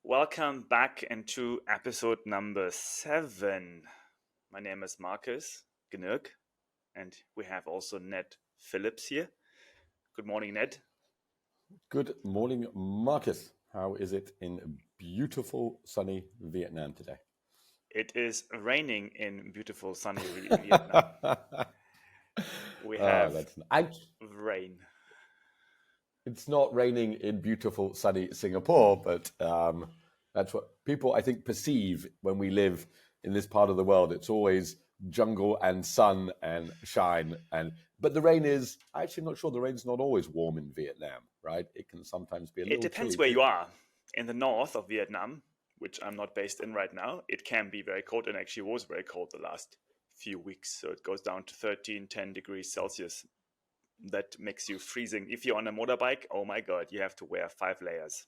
Welcome back into episode number 7. My name is Marcus Genirk, and we have also Ned Phillips here. Good morning, Ned. Good morning, Marcus. How is it in beautiful, sunny Vietnam today? It is raining in beautiful sunny Vietnam. We have rain. It's not raining in beautiful, sunny Singapore, but that's what people, I think, perceive when we live in this part of the world. It's always jungle and sun and shine. But the rain is, I'm actually not sure the rain's not always warm in Vietnam, right? It can sometimes be a little It depends chilly where too. you are. In the north of Vietnam, which I'm not based in right now, it can be very cold, and actually was very cold the last few weeks. So it goes down to 10 degrees Celsius. That makes you freezing. If you're on a motorbike, oh my God, you have to wear 5 layers.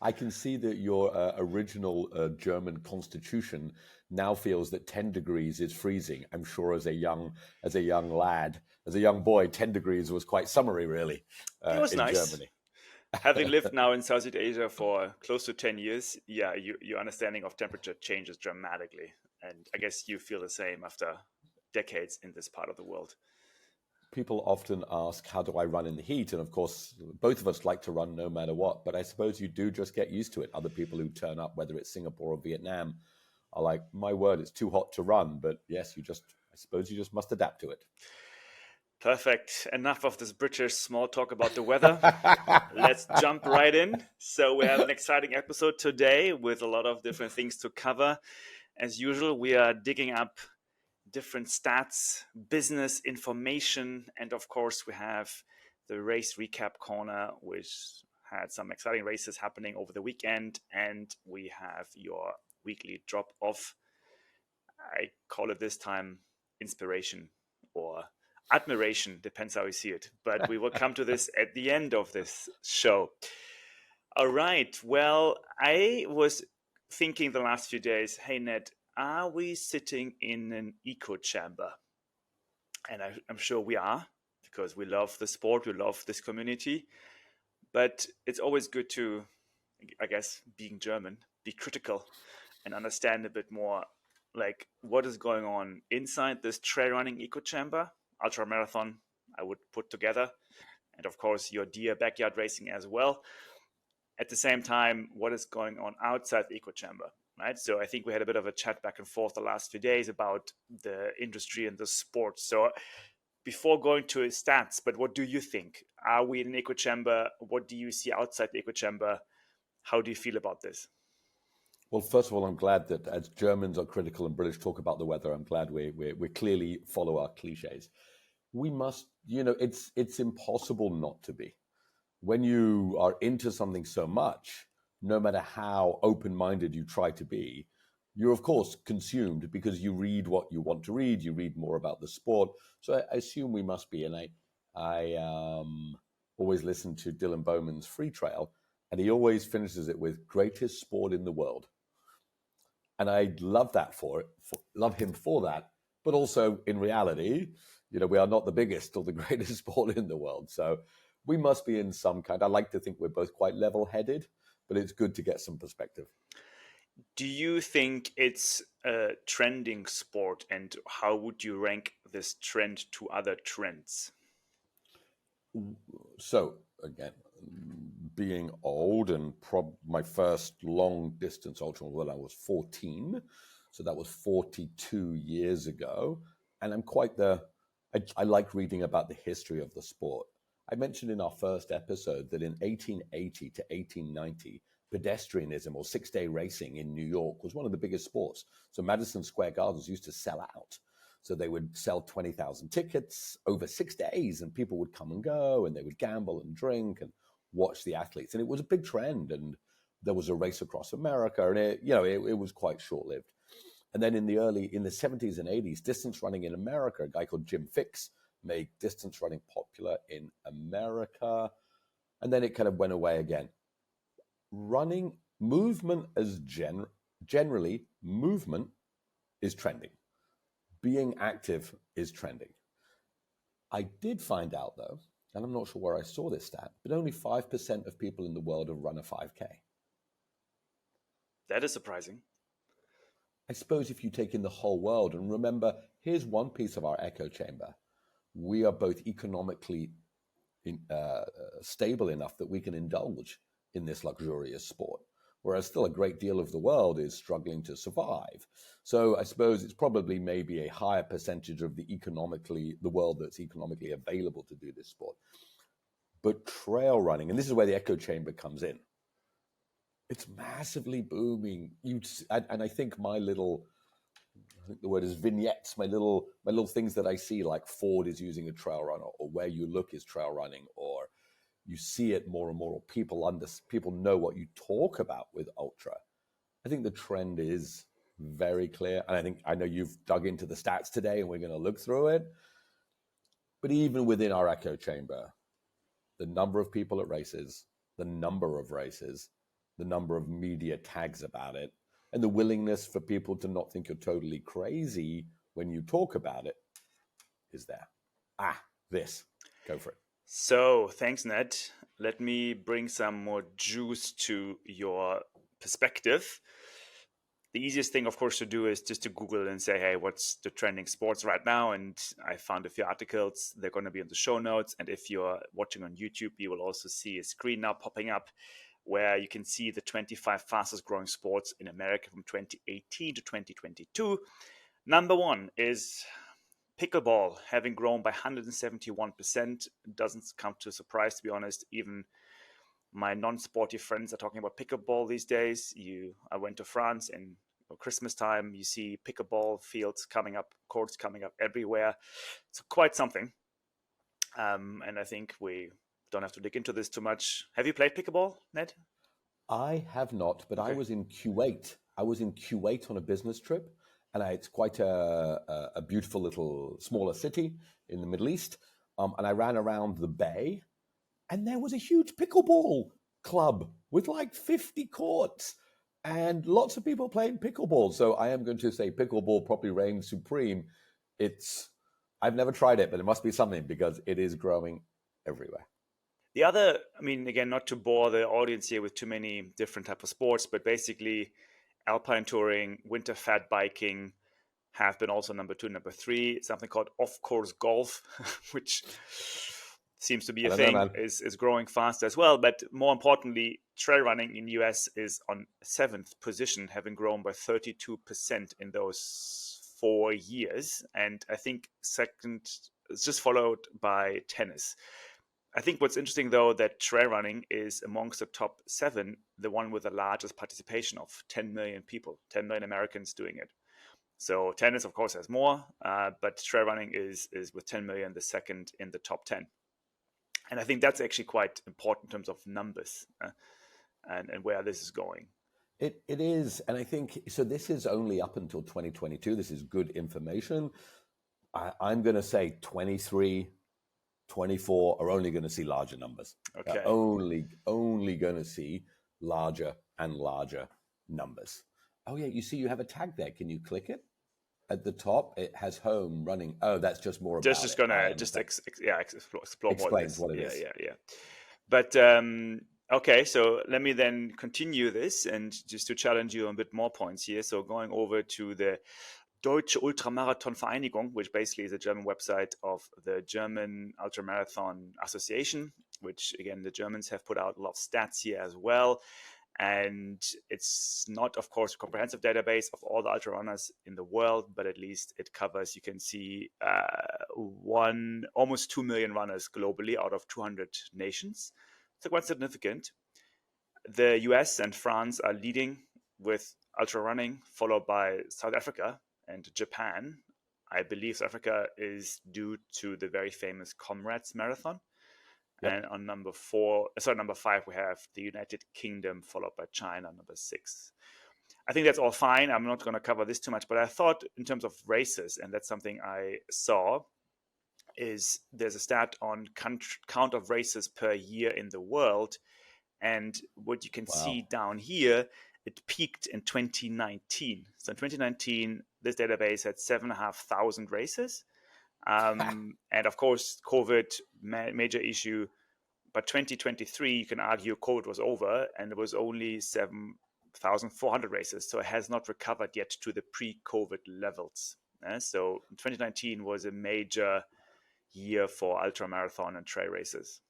I can see that your original German constitution now feels that 10 degrees is freezing. I'm sure as a young lad, as a young boy, 10 degrees was quite summery, really, It was in nice. Germany. Having lived now in Southeast Asia for close to 10 years, yeah, your understanding of temperature changes dramatically. And I guess you feel the same after decades in this part of the world. People often ask, how do I run in the heat? And of course, both of us like to run no matter what, but I suppose you do just get used to it. Other people who turn up, whether it's Singapore or Vietnam, are like, my word, it's too hot to run. But yes, I suppose you just must adapt to it. Perfect. Enough of this British small talk about the weather. Let's jump right in. So we have an exciting episode today with a lot of different things to cover. As usual, we are digging up different stats, business information, and of course we have the race recap corner, which had some exciting races happening over the weekend, and we have your weekly drop off. I call it this time inspiration or admiration, depends how you see it, but we will come to this at the end of this show. All right, well, I was thinking the last few days, hey Ned, are we sitting in an echo chamber? And I'm sure we are, because we love the sport, we love this community. But it's always good to, I guess, being German, be critical and understand a bit more like what is going on inside this trail running echo chamber, ultra marathon I would put together, and of course your dear backyard racing as well. At the same time, what is going on outside the echo chamber, right? So I think we had a bit of a chat back and forth the last few days about the industry and the sport. So before going to stats, but what do you think? Are we in an echo chamber? What do you see outside the echo chamber? How do you feel about this? Well, first of all, I'm glad that as Germans are critical and British talk about the weather, I'm glad we clearly follow our cliches. We must, it's impossible not to be. When you are into something so much, no matter how open-minded you try to be, you're of course consumed because you read what you want to read. You read more about the sport. So I assume we must be. And I always listen to Dylan Bowman's Free Trail, and he always finishes it with greatest sport in the world. And I love that love him for that. But also in reality, we are not the biggest or the greatest sport in the world. So we must be in some kind. I like to think we're both quite level-headed, but it's good to get some perspective. Do you think it's a trending sport, and how would you rank this trend to other trends? So again, being old and my first long distance ultra when I was 14, so that was 42 years ago, and I'm quite I like reading about the history of the sport. I mentioned in our first episode that in 1880 to 1890, pedestrianism or six-day racing in New York was one of the biggest sports. So Madison Square Gardens used to sell out. So they would sell 20,000 tickets over 6 days, and people would come and go, and they would gamble and drink and watch the athletes. And it was a big trend, and there was a race across America, and it was quite short-lived. And then in the 70s and 80s, distance running in America, a guy called Jim Fixx made distance running popular in America. And then it kind of went away again. Running, movement as generally, movement is trending. Being active is trending. I did find out, though, and I'm not sure where I saw this stat, but only 5% of people in the world have run a 5K. That is surprising. I suppose if you take in the whole world, and remember, here's one piece of our echo chamber. We are both economically stable enough that we can indulge in this luxurious sport, whereas still a great deal of the world is struggling to survive. So I suppose it's probably maybe a higher percentage of the world that's economically available to do this sport. But trail running, and this is where the echo chamber comes in, it's massively booming. And I think I think the word is vignettes, my little things that I see, like Ford is using a trail runner, or Where You Look is trail running, or you see it more and more, or people know what you talk about with ultra. I think the trend is very clear. And I know you've dug into the stats today, and we're going to look through it. But even within our echo chamber, the number of people at races, the number of races, the number of media tags about it, and the willingness for people to not think you're totally crazy when you talk about it is there. Go for it. So thanks, Ned. Let me bring some more juice to your perspective. The easiest thing, of course, to do is just to Google and say, hey, what's the trending sports right now? And I found a few articles. They're going to be in the show notes. And if you're watching on YouTube, you will also see a screen now popping up where you can see the 25 fastest growing sports in America from 2018 to 2022. Number one is pickleball, having grown by 171%. Doesn't come to a surprise, to be honest. Even my non-sporty friends are talking about pickleball these days. I went to France and Christmas time, you see pickleball fields coming up, courts coming up everywhere. It's quite something. And I think we don't have to dig into this too much. Have you played pickleball, Ned? I have not, but Okay. I was in Kuwait. On a business trip, and it's quite a beautiful little smaller city in the Middle East. And I ran around the bay, and there was a huge pickleball club with like 50 courts and lots of people playing pickleball. So I am going to say pickleball probably reigns supreme. I've never tried it, but it must be something because it is growing everywhere. The other, again, not to bore the audience here with too many different type of sports, but basically alpine touring, winter fat biking have been also number 2, number 3. Something called off-course golf, which seems to be a thing, is growing fast as well. But more importantly, trail running in the US is on 7th position, having grown by 32% in those 4 years. And I think second is just followed by tennis. I think what's interesting, though, that trail running is amongst the top 7, the one with the largest participation of 10 million people, 10 million Americans doing it. So tennis, of course, has more, but trail running is with 10 million the second in the top 10. And I think that's actually quite important in terms of numbers and where this is going. It is. And I think, so this is only up until 2022. This is good information. I'm going to say 23, 24 are only going to see larger numbers. Okay. Only going to see larger and larger numbers. Oh yeah, you see you have a tag there. Can you click it? At the top, it has home running. Oh, that's just more about just gonna explore explains more what it is. Yeah. But okay, so let me then continue this and just to challenge you on a bit more points here. So going over to the Deutsche Ultramarathon-Vereinigung, which basically is a German website of the German Ultramarathon Association, which again, the Germans have put out a lot of stats here as well. And it's not, of course, a comprehensive database of all the ultra runners in the world, but at least it covers, you can see, almost 2 million runners globally out of 200 nations. So quite significant. The US and France are leading with ultra running, followed by South Africa and Japan. I believe South Africa is due to the very famous Comrades Marathon. Yep. And on number 5, we have the United Kingdom, followed by China, number 6. I think that's all fine. I'm not going to cover this too much, but I thought in terms of races, and that's something I saw, is there's a stat on count of races per year in the world. And what you can see down here, it peaked in 2019. So in 2019, this database had 7,500 races. And of course, COVID, major issue. But 2023, you can argue COVID was over, and it was only 1,400 races. So it has not recovered yet to the pre-COVID levels. So 2019 was a major year for ultramarathon and trail races.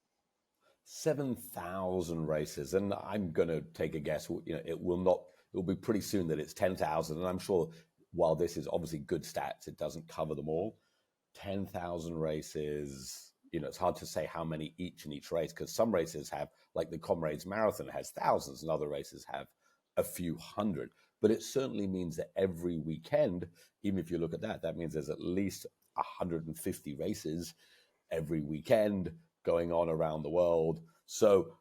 7,000 races, and I'm going to take a guess. It will be pretty soon that it's 10,000, and I'm sure while this is obviously good stats, it doesn't cover them all. 10,000 races, it's hard to say how many each in each race, because some races have, like the Comrades Marathon has thousands, and other races have a few hundred. But it certainly means that every weekend, even if you look at that means there's at least 150 races every weekend going on around the world. So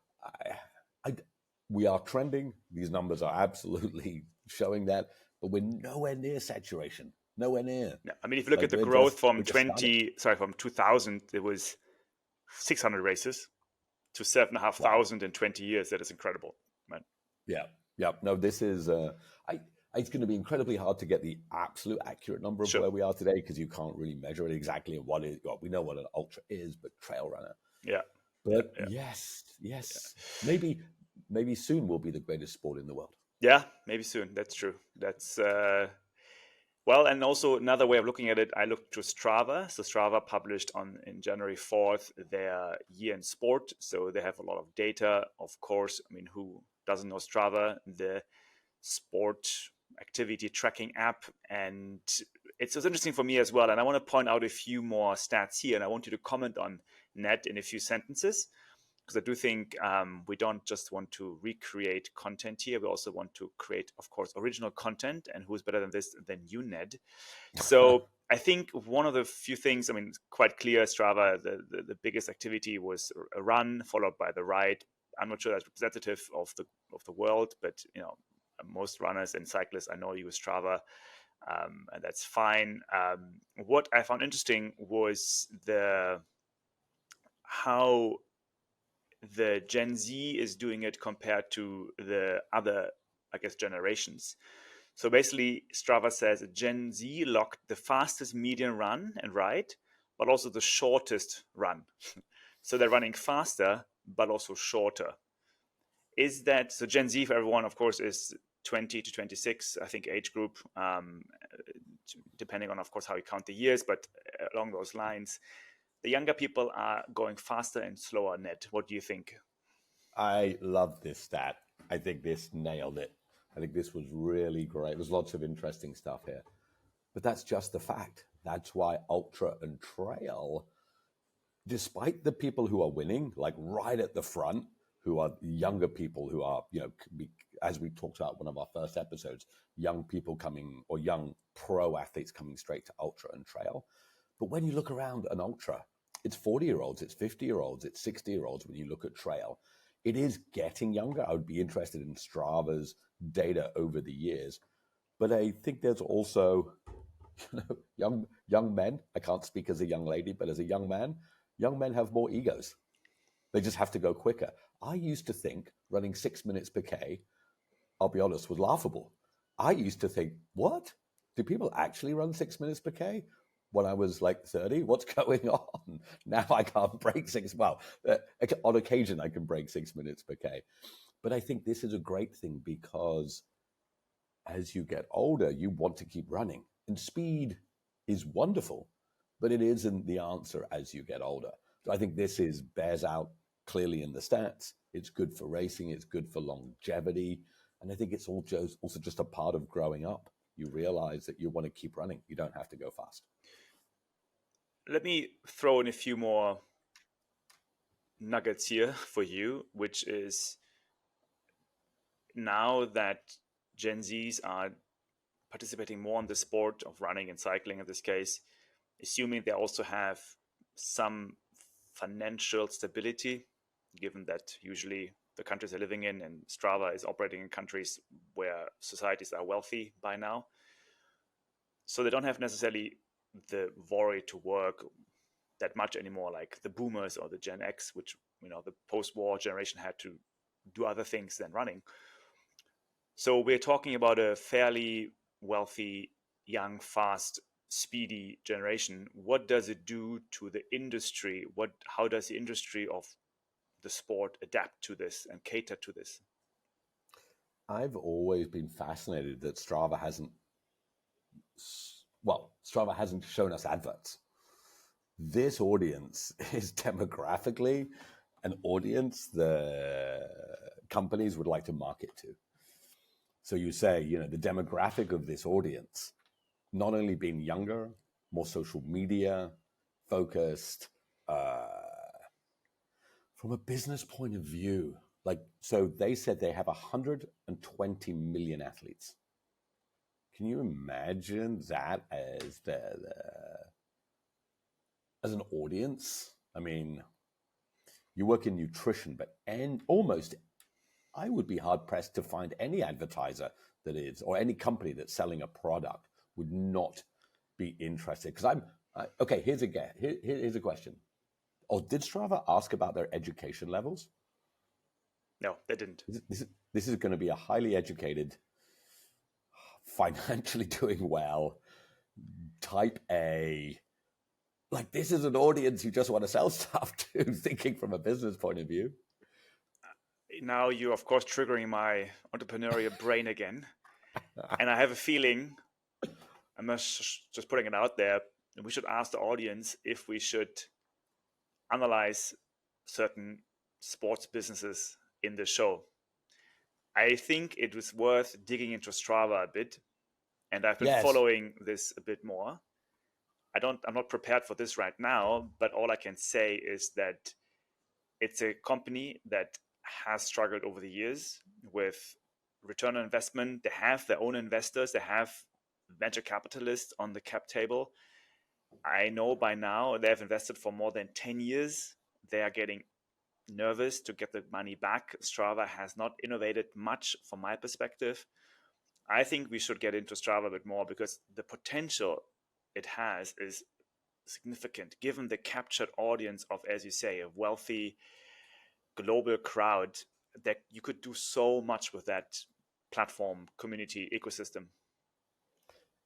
we are trending. These numbers are absolutely showing that, but we're nowhere near saturation. Nowhere near. Yeah. I mean, if you look at the growth from 2000, there was 600 races to 7,500 in 20 years. That is incredible, man. Yeah. No, this is. It's going to be incredibly hard to get the absolute accurate number of where we are today, because you can't really measure it exactly. We know what an ultra is, but trail runner. Yeah. But yes. Maybe soon we'll be the greatest sport in the world. Yeah, maybe soon. That's true. That's well, and also another way of looking at it, I looked to Strava. So Strava published in January 4th their year in sport. So they have a lot of data, of course. I mean, who doesn't know Strava, the sport activity tracking app? And it's interesting for me as well. And I want to point out a few more stats here, and I want you to comment on that in a few sentences, because I do think we don't just want to recreate content here. We also want to create, of course, original content. And who's better than this than you, Ned? So I think one of the few things, I mean, it's quite clear, Strava, the biggest activity was a run, followed by the ride. I'm not sure that's representative of the world, but most runners and cyclists I know use Strava, and that's fine. What I found interesting was how the Gen Z is doing it compared to the other, I guess, generations. So basically, Strava says Gen Z logged the fastest median run and ride, but also the shortest run. So they're running faster, but also shorter. Is that so? Gen Z, for everyone, of course, is 20 to 26, I think, age group, depending on, of course, how you count the years, but along those lines. The younger people are going faster and slower, Ned. What do you think? I love this stat. I think this nailed it. I think this was really great. There's lots of interesting stuff here. But that's just the fact. That's why ultra and trail, despite the people who are winning, like right at the front, who are younger people who are, as we talked about one of our first episodes, young people coming, or young pro athletes coming straight to ultra and trail. But when you look around an ultra, it's 40-year-olds, it's 50-year-olds, it's 60-year-olds when you look at trail. It is getting younger. I would be interested in Strava's data over the years. But I think there's also young men. I can't speak as a young lady, but as a young man, young men have more egos. They just have to go quicker. I used to think running 6 minutes per K, I'll be honest, was laughable. I used to think, what? Do people actually run 6 minutes per K? When I was like 30, what's going on? Now I can't break on occasion I can break 6 minutes per K. But I think this is a great thing, because as you get older, you want to keep running. And speed is wonderful, but it isn't the answer as you get older. So I think this bears out clearly in the stats. It's good for racing. It's good for longevity. And I think it's also just a part of growing up. You realize that you want to keep running. You don't have to go fast. Let me throw in a few more nuggets here for you, which is, now that Gen Zs are participating more in the sport of running and cycling in this case, assuming they also have some financial stability, given that usually the countries they're living in, and Strava is operating in countries where societies are wealthy by now. So they don't have necessarily the worry to work that much anymore, like the boomers or the Gen X, which, the post-war generation had to do other things than running. So we're talking about a fairly wealthy, young, fast, speedy generation. What does it do to the industry? How does the industry of the sport adapt to this and cater to this? I've always been fascinated that Strava hasn't shown us adverts. This audience is demographically an audience the companies would like to market to. So you say, the demographic of this audience, not only being younger, more social media focused, from a business point of view, so they said they have 120 million athletes. Can you imagine that as as an audience? I mean, you work in nutrition, almost, I would be hard pressed to find any advertiser or any company that's selling a product would not be interested. Because okay. Here's a question. Or did Strava ask about their education levels? No, they didn't. This is going to be a highly educated, financially doing well, type A. This is an audience you just want to sell stuff to, thinking from a business point of view. Now you're, of course, triggering my entrepreneurial brain again. And I have a feeling, I'm just putting it out there, we should ask the audience if we should analyze certain sports businesses in the show. I think it was worth digging into Strava a bit, and I've been following this a bit more. I'm not prepared for this right now, but all I can say is that it's a company that has struggled over the years with return on investment. They have their own investors. They have venture capitalists on the cap table. I know by now they have invested for more than 10 years. They are getting nervous to get the money back. Strava has not innovated much from my perspective. I think we should get into Strava a bit more because the potential it has is significant, given the captured audience of, as you say, a wealthy global crowd, that you could do so much with that platform, community, ecosystem.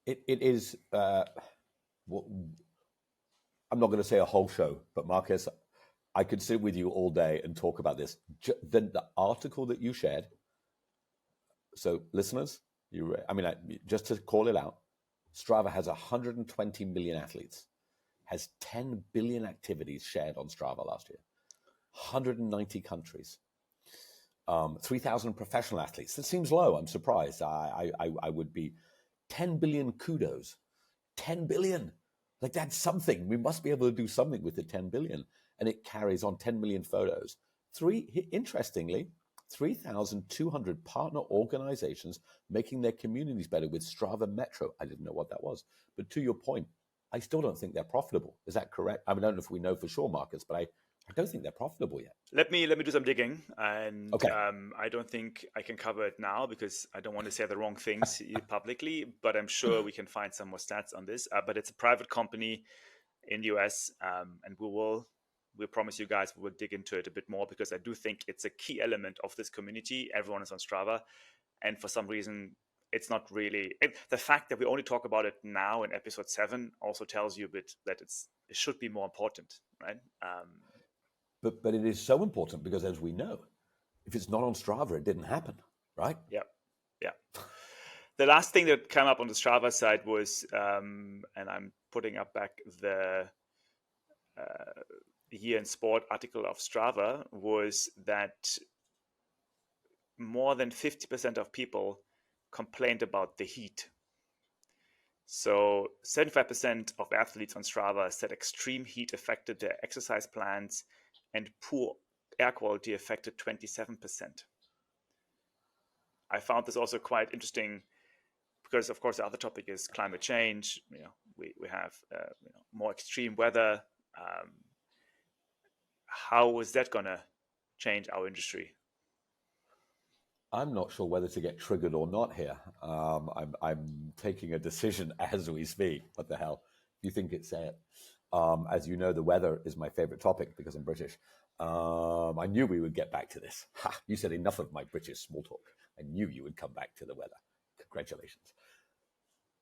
It is, I'm not going to say a whole show, but Marcus, I could sit with you all day and talk about this. The article that you shared, so listeners, just to call it out, Strava has 120 million athletes, has 10 billion activities shared on Strava last year, 190 countries, 3,000 professional athletes. That seems low. I'm surprised. I would be 10 billion kudos, 10 billion. That's something. We must be able to do something with the 10 billion. And it carries on 10 million photos. Interestingly, 3,200 partner organizations making their communities better with Strava Metro. I didn't know what that was. But to your point, I still don't think they're profitable. Is that correct? I don't know if we know for sure, Marcus, but I don't think they're profitable yet. Let me do some digging, and okay. I don't think I can cover it now because I don't want to say the wrong things publicly, but I'm sure we can find some more stats on this. But it's a private company in the US, and we promise you guys we will dig into it a bit more because I do think it's a key element of this community. Everyone is on Strava, and for some reason, it's not really. The fact that we only talk about it now in episode 7 also tells you a bit that it should be more important, right? But it is so important because, as we know, if it's not on Strava, it didn't happen, right? Yeah. The last thing that came up on the Strava side was, and I'm putting up back the Year in Sport article of Strava, was that more than 50% of people complained about the heat. So 75% of athletes on Strava said extreme heat affected their exercise plans, and poor air quality affected 27%. I found this also quite interesting because, of course, the other topic is climate change. We have more extreme weather. How is that going to change our industry? I'm not sure whether to get triggered or not here. I'm taking a decision as we speak. What the hell? You think it's it? As you know, the weather is my favorite topic because I'm British. I knew we would get back to this. You said enough of my British small talk. I knew you would come back to the weather. Congratulations.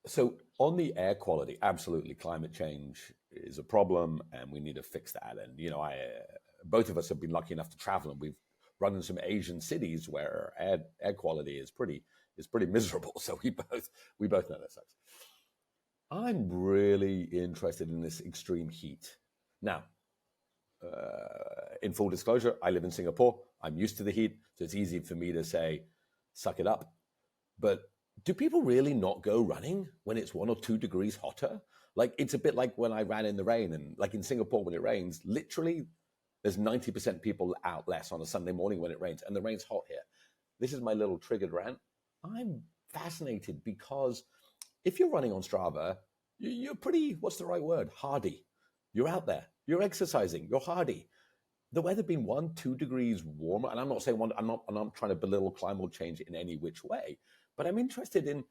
So on the air quality, absolutely, climate change is a problem and we need to fix that. And, both of us have been lucky enough to travel and we've run in some Asian cities where air quality is pretty miserable. So we both know that sucks. I'm really interested in this extreme heat. Now, in full disclosure, I live in Singapore. I'm used to the heat, so it's easy for me to say, suck it up. But do people really not go running when it's 1 or 2 degrees hotter? Like, it's a bit like when I ran in the rain, and like in Singapore when it rains, literally there's 90% people out less on a Sunday morning when it rains, and the rain's hot here. This is my little triggered rant. I'm fascinated because if you're running on Strava, you're pretty, what's the right word? Hardy. You're out there. You're exercising. You're hardy. The weather being 1, 2 degrees warmer, and I'm not saying I'm not trying to belittle climate change in any which way, but I'm interested in,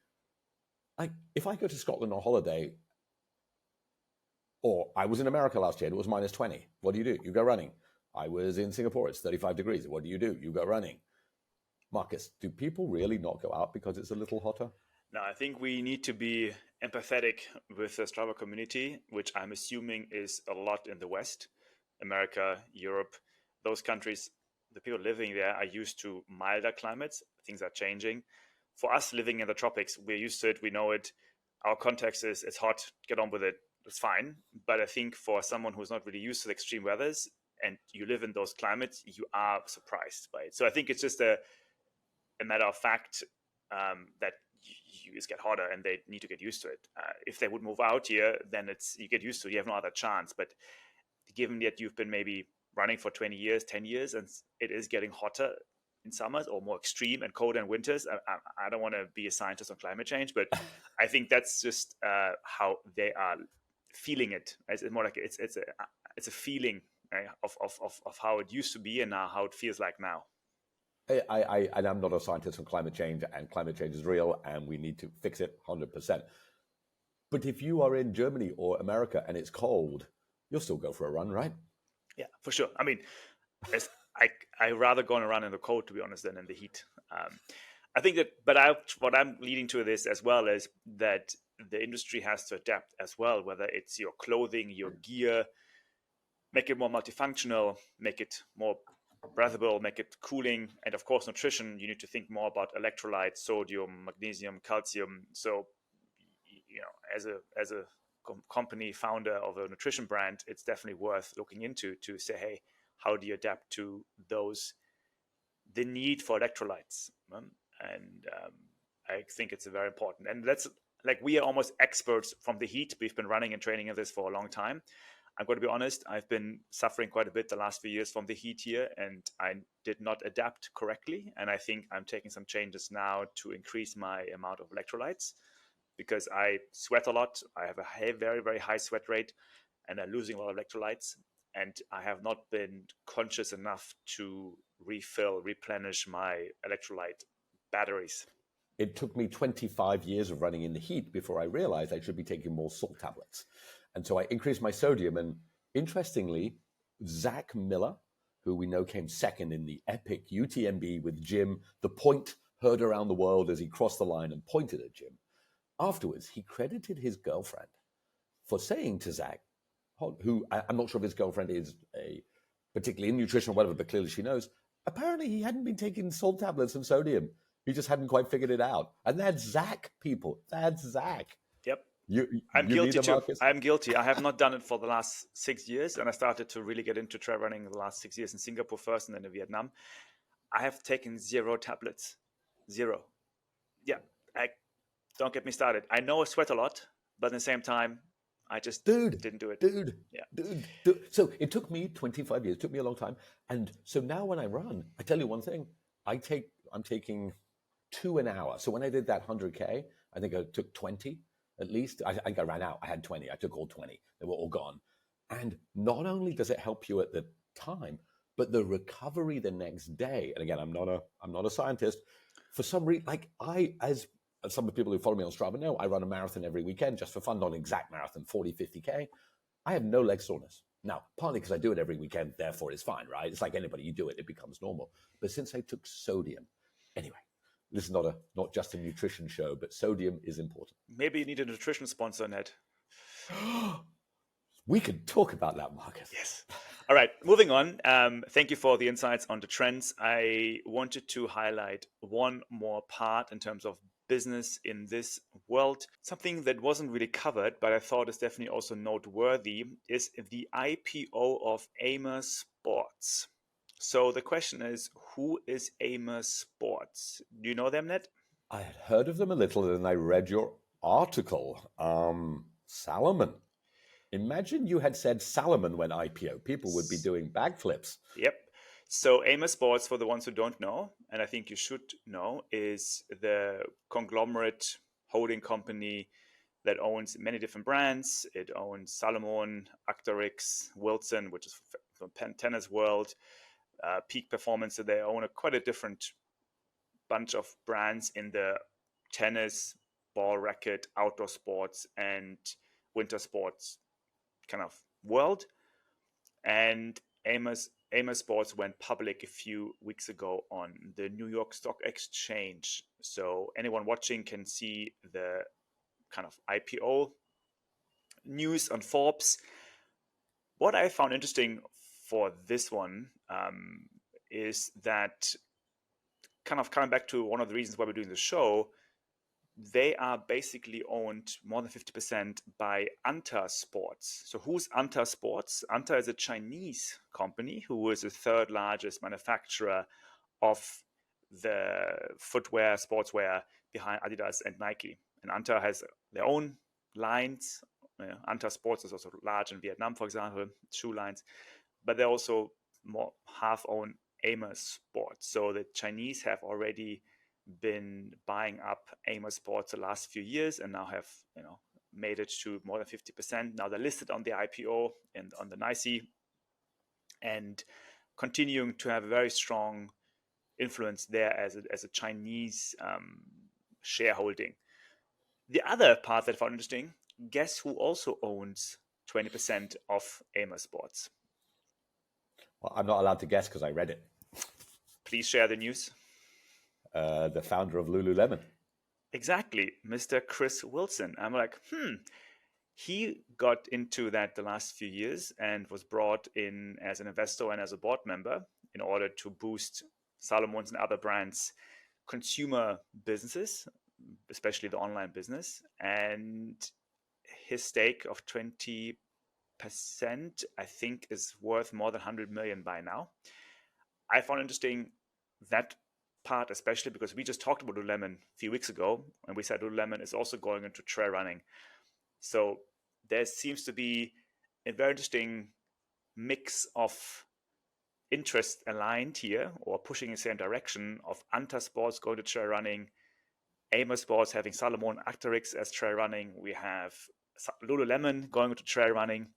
like, if I go to Scotland on holiday, or I was in America last year, it was minus 20. What do? You go running. I was in Singapore, it's 35 degrees. What do? You go running. Marcus, do people really not go out because it's a little hotter? No, I think we need to be empathetic with the Strava community, which I'm assuming is a lot in the West, America, Europe, those countries. The people living there are used to milder climates. Things are changing. For us living in the tropics, we're used to it. We know it. Our context is it's hot. Get on with it. It's fine. But I think for someone who's not really used to the extreme weathers and you live in those climates, you are surprised by it. So I think it's just a matter of fact that you just get hotter and they need to get used to it. If they would move out here, then you get used to it. You have no other chance. But given that you've been maybe running for 20 years, 10 years, and it is getting hotter in summers or more extreme and colder in winters, I don't want to be a scientist on climate change, but I think that's just how they are feeling it. It's more like it's a feeling of how it used to be and now how it feels like now. I'm not a scientist on climate change, and climate change is real, and we need to fix it 100%. But if you are in Germany or America and it's cold, you'll still go for a run, right? Yeah, for sure. I mean, I rather go on a run in the cold, to be honest, than in the heat. I think that, but what I'm leading to this as well is that the industry has to adapt as well, whether it's your clothing, your gear, make it more multifunctional, make it more breathable, make it cooling, and of course nutrition. You need to think more about electrolytes, sodium, magnesium, calcium. So, as a company founder of a nutrition brand, it's definitely worth looking into to say, hey, how do you adapt to the need for electrolytes? And I think it's very important. And that's like, we are almost experts from the heat. We've been running and training in this for a long time. I'm going to be honest, I've been suffering quite a bit the last few years from the heat here, and I did not adapt correctly. And I think I'm taking some changes now to increase my amount of electrolytes, because I sweat a lot. I have a very, very high sweat rate, and I'm losing a lot of electrolytes. And I have not been conscious enough to replenish my electrolyte batteries. It took me 25 years of running in the heat before I realized I should be taking more salt tablets. And so I increased my sodium. And interestingly, Zach Miller, who we know came second in the epic UTMB with Jim, the point heard around the world as he crossed the line and pointed at Jim. Afterwards, he credited his girlfriend for saying to Zach, who I'm not sure if his girlfriend is a particularly in nutrition or whatever, but clearly she knows, apparently he hadn't been taking salt tablets and sodium. He just hadn't quite figured it out. And that's Zach, people. That's Zach. Yep. I'm guilty too. I'm guilty. I have not done it for the last 6 years, and I started to really get into trail running the last 6 years in Singapore first and then in Vietnam. I have taken 0 tablets. 0. Yeah. Don't get me started. I know I sweat a lot, but at the same time, I just didn't do it. Dude. So it took me 25 years. It took me a long time. And so now when I run, I tell you one thing. I'm taking 2 an hour. So when I did that 100K, I think I took 20 at least. I think I ran out. I had 20. I took all 20. They were all gone. And not only does it help you at the time, but the recovery the next day. And again, I'm not a scientist. For some reason, like as some of the people who follow me on Strava know, I run a marathon every weekend just for fun, not an exact marathon, 40, 50K. I have no leg soreness. Now, partly because I do it every weekend, therefore it's fine, right? It's like anybody, you do it, it becomes normal. But since I took sodium, anyway, this is not just a nutrition show, but sodium is important. Maybe you need a nutrition sponsor, Ned. We could talk about that, Marcus. Yes. All right, moving on. Thank you for the insights on the trends. I wanted to highlight one more part in terms of business in this world. Something that wasn't really covered, but I thought is definitely also noteworthy, is the IPO of Amer Sports. So the question is, who is Amer Sports? Do you know them, Ned? I had heard of them a little, and I read your article. Salomon. Imagine you had said Salomon when IPO. People would be doing backflips. Yep. So Amer Sports, for the ones who don't know, and I think you should know, is the conglomerate holding company that owns many different brands. It owns Salomon, Arc'teryx, Wilson, which is from tennis world, Peak Performance. So they own quite a different bunch of brands in the tennis, ball racket, outdoor sports, and winter sports kind of world. And Amer Sports went public a few weeks ago on the New York Stock Exchange. So anyone watching can see the kind of IPO news on Forbes. What I found interesting for this one is that, kind of coming back to one of the reasons why we're doing the show, they are basically owned more than 50% by Anta Sports. So who's Anta Sports? Anta is a Chinese company who is the third largest manufacturer of the footwear, sportswear behind Adidas and Nike. And Anta has their own lines. Anta Sports is also large in Vietnam, for example, shoe lines. But they also more half own Amer Sports. So the Chinese have already been buying up Amer Sports the last few years and now have made it to more than 50%. Now they're listed on the IPO and on the NYSE and continuing to have a very strong influence there as a Chinese shareholding. The other part that I found interesting, guess who also owns 20% of Amer Sports? Well, I'm not allowed to guess because I read it. Please share the news. The founder of Lululemon. Exactly, Mr. Chris Wilson. I'm like, he got into that the last few years and was brought in as an investor and as a board member in order to boost Salomon's and other brands' consumer businesses, especially the online business. And his stake of 20%, I think, is worth more than 100 million by now. I found interesting that part, especially because we just talked about Lululemon a few weeks ago, and we said Lululemon is also going into trail running. So there seems to be a very interesting mix of interest aligned here, or pushing in the same direction, of Anta Sports going to trail running, Amer Sports having Salomon, Arc'teryx as trail running. We have Lululemon going into trail running.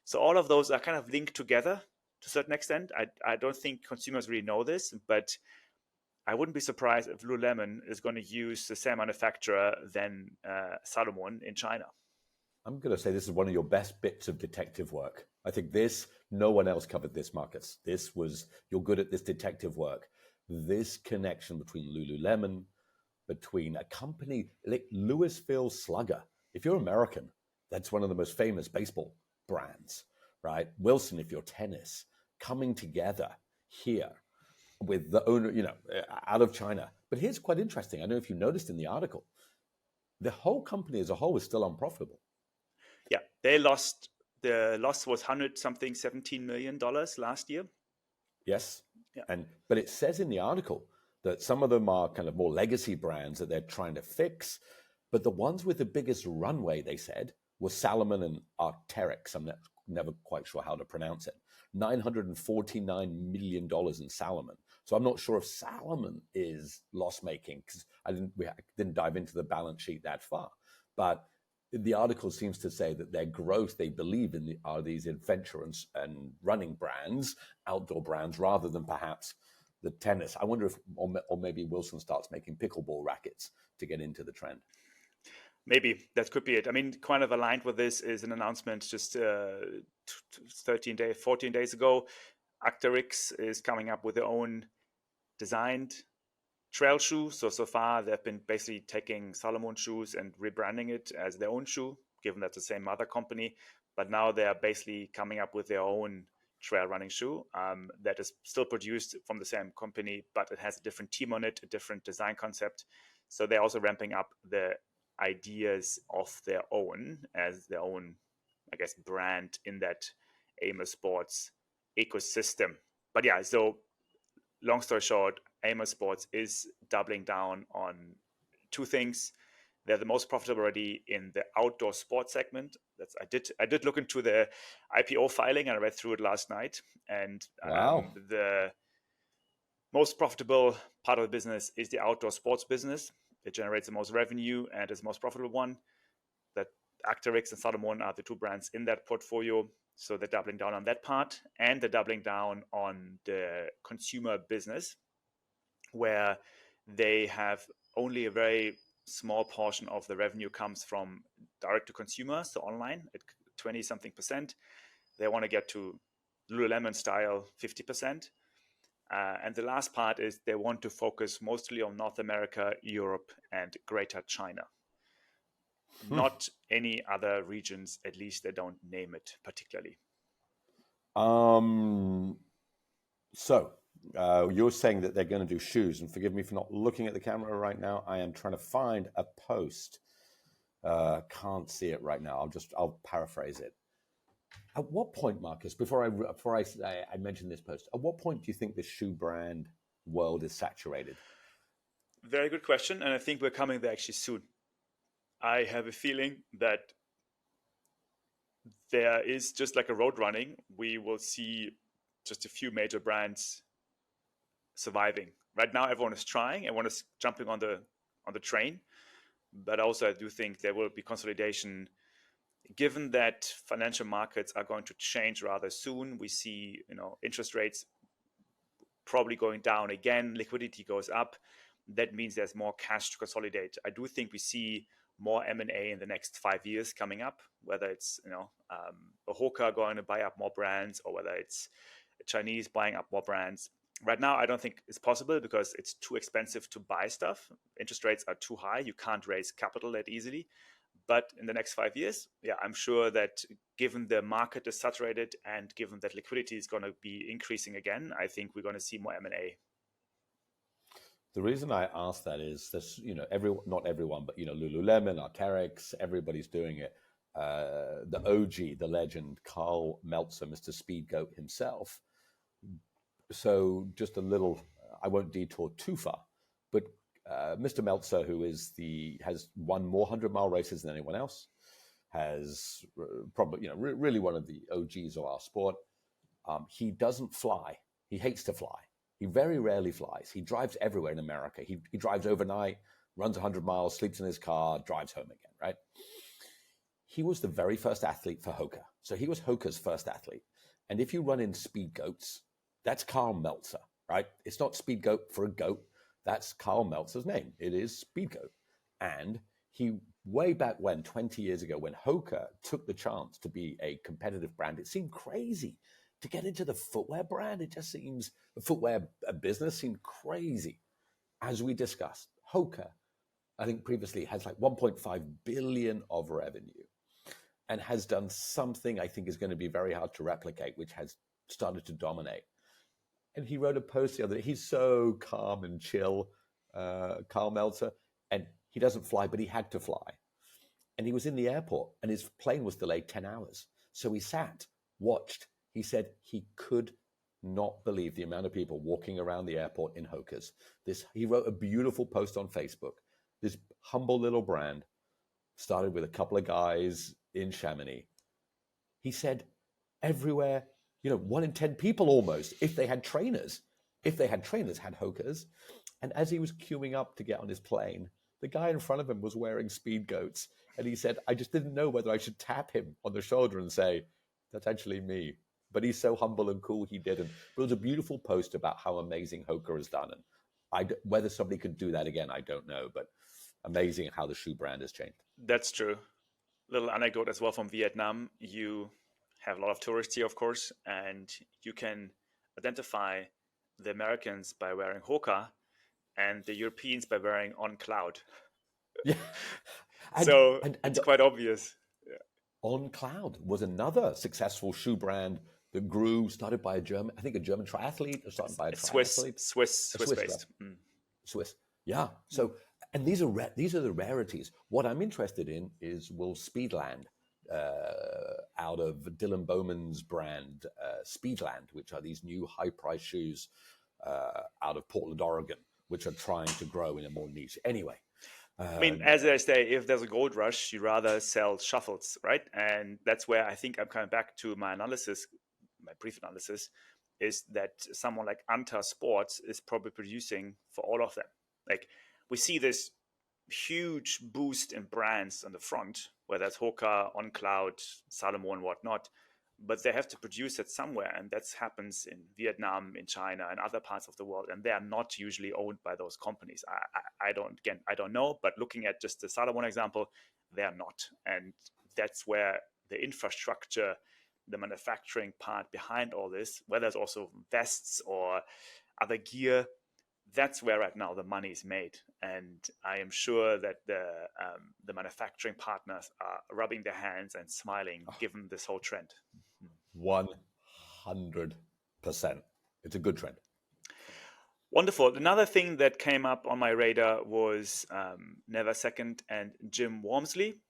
So all of those are kind of linked together to a certain extent. I don't think consumers really know this, but I wouldn't be surprised if Lululemon is going to use the same manufacturer than Salomon in China. I'm going to say this is one of your best bits of detective work. I think no one else covered this, Marcus. You're good at this detective work. This connection between Lululemon, between a company like Louisville Slugger. If you're American, that's one of the most famous baseball brands, right? Wilson, if you're tennis, coming together here with the owner, out of China. But here's quite interesting. I don't know if you noticed in the article, the whole company as a whole is still unprofitable. Yeah, the loss was 17 million dollars last year. Yes. Yeah. But it says in the article that some of them are kind of more legacy brands that they're trying to fix. But the ones with the biggest runway, they said, were Salomon and Arc'teryx. I'm never quite sure how to pronounce it. $949 million in Salomon. So I'm not sure if Salomon is loss-making because we didn't dive into the balance sheet that far. But the article seems to say that their growth, they believe in, are these adventure and running brands, outdoor brands, rather than perhaps the tennis. I wonder if, or maybe Wilson starts making pickleball rackets to get into the trend. Maybe that could be it. I mean, kind of aligned with this is an announcement just 14 days ago. Arc'teryx is coming up with their own designed trail shoe. So far, they've been basically taking Salomon shoes and rebranding it as their own shoe, given that's the same mother company. But now they're basically coming up with their own trail running shoe that is still produced from the same company, but it has a different team on it, a different design concept. So they're also ramping up the ideas of their own as their own, I guess, brand in that Amer Sports ecosystem. But yeah, so long story short, Amer Sports is doubling down on two things. They're the most profitable already in the outdoor sports segment. I did look into the IPO filing and I read through it last night. And Wow. the most profitable part of the business is the outdoor sports business. It generates the most revenue and is the most profitable one. That Actarix and Salomon are the two brands in that portfolio. So they're doubling down on that part, and they're doubling down on the consumer business, where they have only a very small portion of the revenue comes from direct to consumer, so online at 20 something percent. They want to get to Lululemon style 50%. And the last part is they want to focus mostly on North America, Europe, and Greater China. Not any other regions, at least they don't name it particularly. So you're saying that they're going to do shoes, and forgive me for not looking at the camera right now. I am trying to find a post. Can't see it right now. I'll paraphrase it. At what point, Marcus, before I mention this post, at what point do you think the shoe brand world is saturated? Very good question, and I think we're coming there actually soon. I have a feeling that there is, just like a road running, we will see just a few major brands surviving. Right now, everyone is trying, everyone is jumping on the train, but also I do think there will be consolidation. Given that financial markets are going to change rather soon, we see interest rates probably going down again, liquidity goes up. That means there's more cash to consolidate. I do think we see more M&A in the next 5 years coming up, whether it's a Hoka going to buy up more brands, or whether it's Chinese buying up more brands. Right now, I don't think it's possible because it's too expensive to buy stuff. Interest rates are too high. You can't raise capital that easily. But in the next 5 years, yeah, I'm sure that given the market is saturated and given that liquidity is going to be increasing again, I think we're going to see more M&A. The reason I ask that is this, not everyone, but Lululemon, Arc'teryx, everybody's doing it. The OG, the legend, Carl Meltzer, Mr. Speedgoat himself. So just a little, I won't detour too far, but Mr. Meltzer, who has won more 100-mile races than anyone else, has probably really one of the OGs of our sport. He doesn't fly. He hates to fly. He very rarely flies. He drives everywhere in America. He drives overnight, runs 100 miles, sleeps in his car, drives home again, right? He was the very first athlete for Hoka. So he was Hoka's first athlete. And if you run in Speed Goats, that's Carl Meltzer, right? It's not Speed Goat for a goat. That's Carl Meltzer's name. It is Speed Goat. And he, way back when, 20 years ago, when Hoka took the chance to be a competitive brand, it seemed crazy to get into the footwear brand. It just seems the footwear business seemed crazy. As we discussed, Hoka, I think previously, has like 1.5 billion of revenue and has done something I think is going to be very hard to replicate, which has started to dominate. And he wrote a post the other day. He's so calm and chill, Carl Meltzer, and he doesn't fly, but he had to fly. And he was in the airport and his plane was delayed 10 hours. So he sat, watched. He said he could not believe the amount of people walking around the airport in Hokas. He wrote a beautiful post on Facebook. This humble little brand started with a couple of guys in Chamonix. He said everywhere, 1 in 10 people almost, if they had trainers, had Hokas. And as he was queuing up to get on his plane, the guy in front of him was wearing Speed Goats. And he said, I just didn't know whether I should tap him on the shoulder and say, that's actually me. But he's so humble and cool, he didn't. But it was a beautiful post about how amazing Hoka has done. And whether somebody could do that again, I don't know. But amazing how the shoe brand has changed. That's true. Little anecdote as well from Vietnam. You have a lot of tourists here, of course, and you can identify the Americans by wearing Hoka and the Europeans by wearing On Cloud. Yeah. It's quite obvious. On Cloud was another successful shoe brand that grew, started by a German triathlete, or started by a triathlete. Swiss Right? based. Swiss. Yeah. So, and these are the rarities. What I'm interested in is will Speedland, out of Dylan Bowman's brand, Speedland, which are these new high price shoes out of Portland, Oregon, which are trying to grow in a more niche. Anyway. I mean, as I say, if there's a gold rush, you rather sell shuffles, right? And that's where I think I'm coming back to my analysis, my brief analysis, is that someone like Anta Sports is probably producing for all of them. Like, we see this huge boost in brands on the front, whether it's Hoka, On Cloud, Salomon, and whatnot, but they have to produce it somewhere, and that happens in Vietnam, in China, and other parts of the world, and they are not usually owned by those companies. I don't know, but looking at just the Salomon example, they are not, and that's where the infrastructure, the manufacturing part behind all this, whether it's also vests or other gear, that's where right now the money is made, and I am sure that the manufacturing partners are rubbing their hands and smiling given this whole trend. 100%. It's a good trend. Wonderful. Another thing that came up on my radar was Neversecond and Jim Walmsley.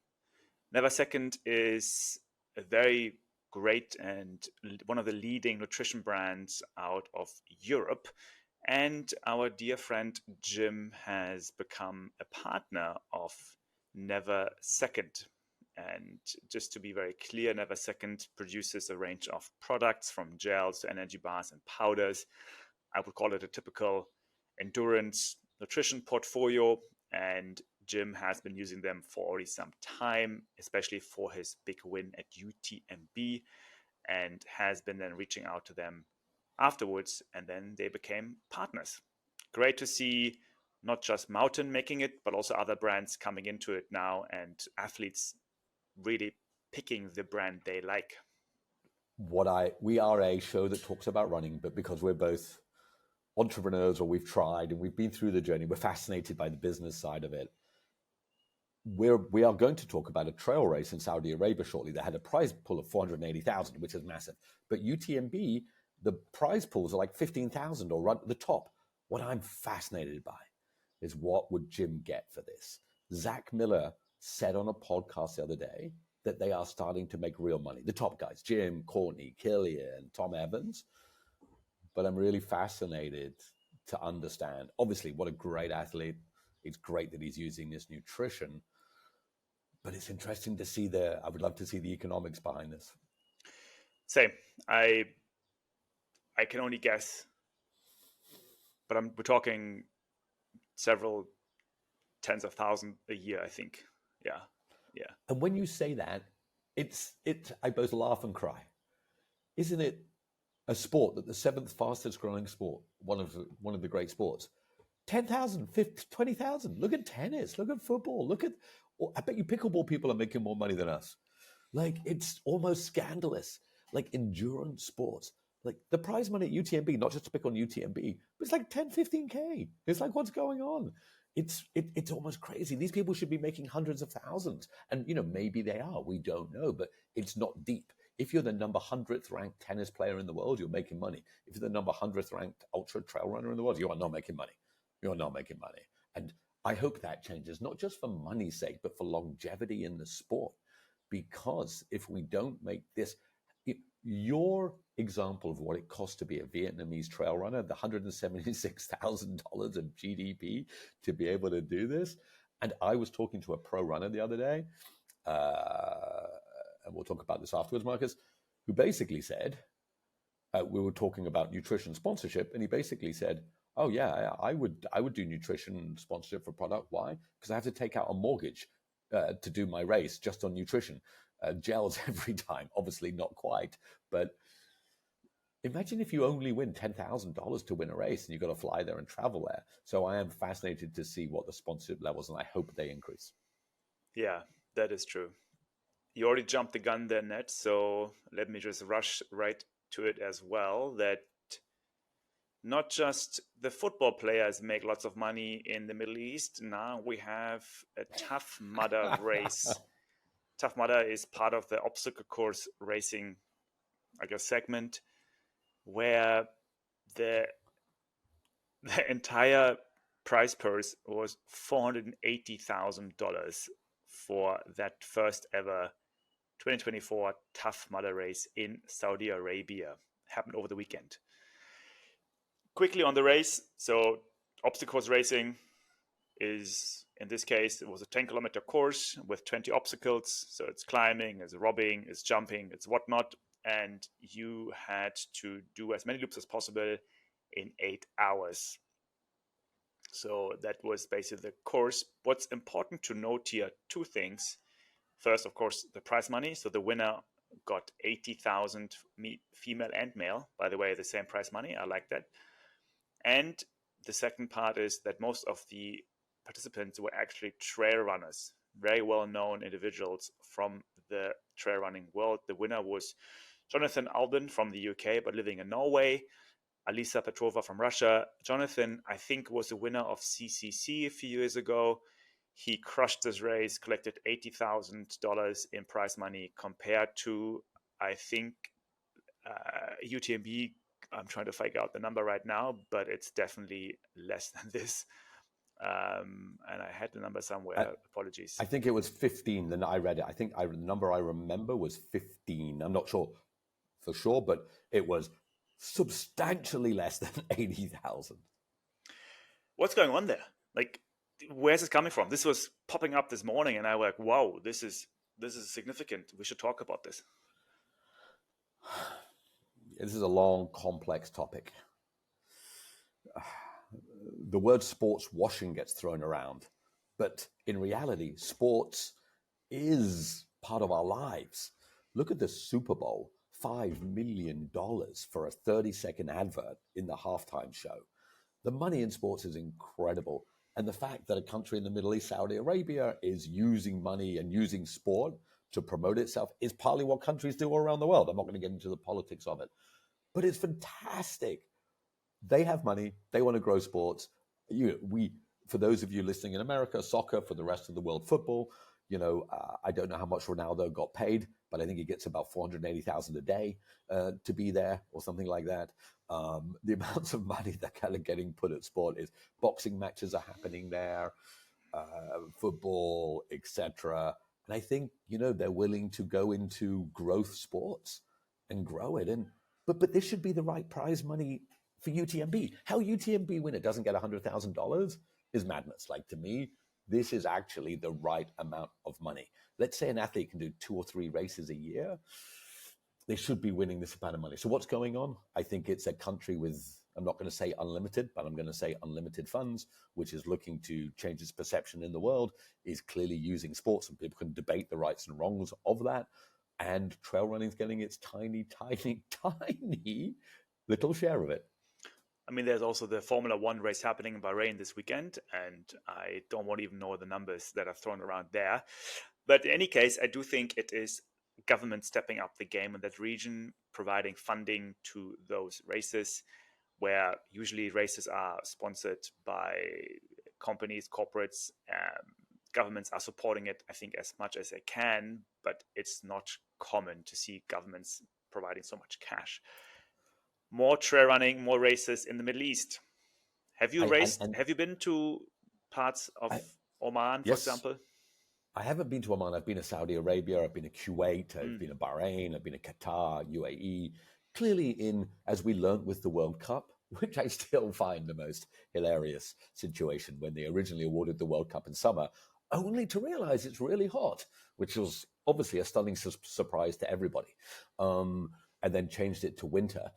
Neversecond is a very great and one of the leading nutrition brands out of Europe. And our dear friend Jim has become a partner of Neversecond. And just to be very clear, Neversecond produces a range of products from gels to energy bars and powders. I would call it a typical endurance nutrition portfolio. And Jim has been using them for already some time, especially for his big win at UTMB, and has been then reaching out to them afterwards, and then they became partners. Great to see not just Mountain making it, but also other brands coming into it now, and athletes really picking the brand they like. We are a show that talks about running, but because we're both entrepreneurs, or we've tried and we've been through the journey, we're fascinated by the business side of it. We are going to talk about a trail race in Saudi Arabia shortly that had a prize pool of 480,000, which is massive. But UTMB, the prize pools are like 15,000 or right at the top. What I'm fascinated by is what would Jim get for this? Zach Miller said on a podcast the other day that they are starting to make real money. The top guys, Jim, Courtney, Killian, Tom Evans. But I'm really fascinated to understand, obviously, what a great athlete. It's great that he's using this nutrition, but it's interesting to see I would love to see the economics behind this. Same. I can only guess, but we're talking several tens of thousands a year, I think. Yeah. And when you say that, I both laugh and cry. Isn't it a sport that the seventh fastest growing sport, one of the great sports, 10,000, 20,000. Look at tennis, look at football, I bet you pickleball people are making more money than us. Like, it's almost scandalous. Like, endurance sports, like the prize money at UTMB, not just to pick on UTMB, but it's like 10, 15K. It's like, what's going on? It's almost crazy. These people should be making hundreds of thousands. And, maybe they are. We don't know, but it's not deep. If you're the number 100th ranked tennis player in the world, you're making money. If you're the number 100th ranked ultra trail runner in the world, you are not making money. You're not making money. And I hope that changes, not just for money's sake, but for longevity in the sport. Because if we don't make this, your example of what it costs to be a Vietnamese trail runner, the $176,000 of GDP to be able to do this. And I was talking to a pro runner the other day, and we'll talk about this afterwards, Marcus, who basically said, we were talking about nutrition sponsorship, and he basically said, oh yeah, I would do nutrition sponsorship for product. Why? Because I have to take out a mortgage to do my race just on nutrition. Gels every time, obviously not quite, but imagine if you only win $10,000 to win a race and you've got to fly there and travel there. So I am fascinated to see what the sponsorship levels, and I hope they increase. Yeah, that is true. You already jumped the gun there, Ned, so let me just rush right to it as well, that not just the football players make lots of money in the Middle East. Now we have a Tough Mudder race. Tough Mudder is part of the obstacle course racing segment where the entire prize purse was $480,000 for that first ever 2024 Tough Mudder race in Saudi Arabia. Happened over the weekend. Quickly on the race, so obstacle course racing is, in this case, it was a 10-kilometer course with 20 obstacles. So it's climbing, it's robbing, it's jumping, it's whatnot. And you had to do as many loops as possible in 8 hours. So that was basically the course. What's important to note here, two things. First, of course, the prize money. So the winner got 80,000, female and male. By the way, the same prize money. I like that. And the second part is that most of the participants were actually trail runners, very well-known individuals from the trail running world. The winner was Jonathan Albin from the UK, but living in Norway. Alisa Petrova from Russia. Jonathan, I think, was the winner of CCC a few years ago. He crushed this race, collected $80,000 in prize money compared to, I think, UTMB. I'm trying to figure out the number right now, but it's definitely less than this. And I had the number somewhere. Apologies. I think it was 15. Then I read it. I think the number I remember was 15. I'm not sure for sure, but it was substantially less than 80,000. What's going on there? Like, where's this coming from? This was popping up this morning, and I was like, "Wow, this is significant. We should talk about this." This is a long, complex topic. The word sports washing gets thrown around, but in reality, sports is part of our lives. Look at the Super Bowl, $5 million for a 30-second advert in the halftime show. The money in sports is incredible. And the fact that a country in the Middle East, Saudi Arabia, is using money and using sport to promote itself is partly what countries do all around the world. I'm not going to get into the politics of it, but it's fantastic. They have money. They want to grow sports. For those of you listening in America, soccer, for the rest of the world, football. I don't know how much Ronaldo got paid, but I think he gets about $480,000 a day to be there or something like that. The amounts of money that kind of getting put at sport is boxing matches are happening there, football, etc. And I think, they're willing to go into growth sports and grow it. But this should be the right prize money for UTMB. How UTMB winner doesn't get $100,000 is madness. Like, to me, this is actually the right amount of money. Let's say an athlete can do 2 or 3 races a year. They should be winning this amount of money. So what's going on? I think it's a country with, I'm not going to say unlimited, but I'm going to say unlimited funds, which is looking to change its perception in the world, is clearly using sports, and people can debate the rights and wrongs of that. And trail running is getting its tiny, tiny, tiny little share of it. I mean, there's also the Formula One race happening in Bahrain this weekend, and I don't want to even know the numbers that are thrown around there. But in any case, I do think it is government stepping up the game in that region, providing funding to those races, where usually races are sponsored by companies, corporates. Governments are supporting it, I think, as much as they can, but it's not common to see governments providing so much cash. More trail running, more races in the Middle East. Have you have you been to parts of Oman, for example? I haven't been to Oman. I've been to Saudi Arabia. I've been to Kuwait. I've been to Bahrain. I've been to Qatar, UAE. Clearly as we learned with the World Cup, which I still find the most hilarious situation, when they originally awarded the World Cup in summer, only to realize it's really hot, which was obviously a stunning surprise to everybody. And then changed it to winter.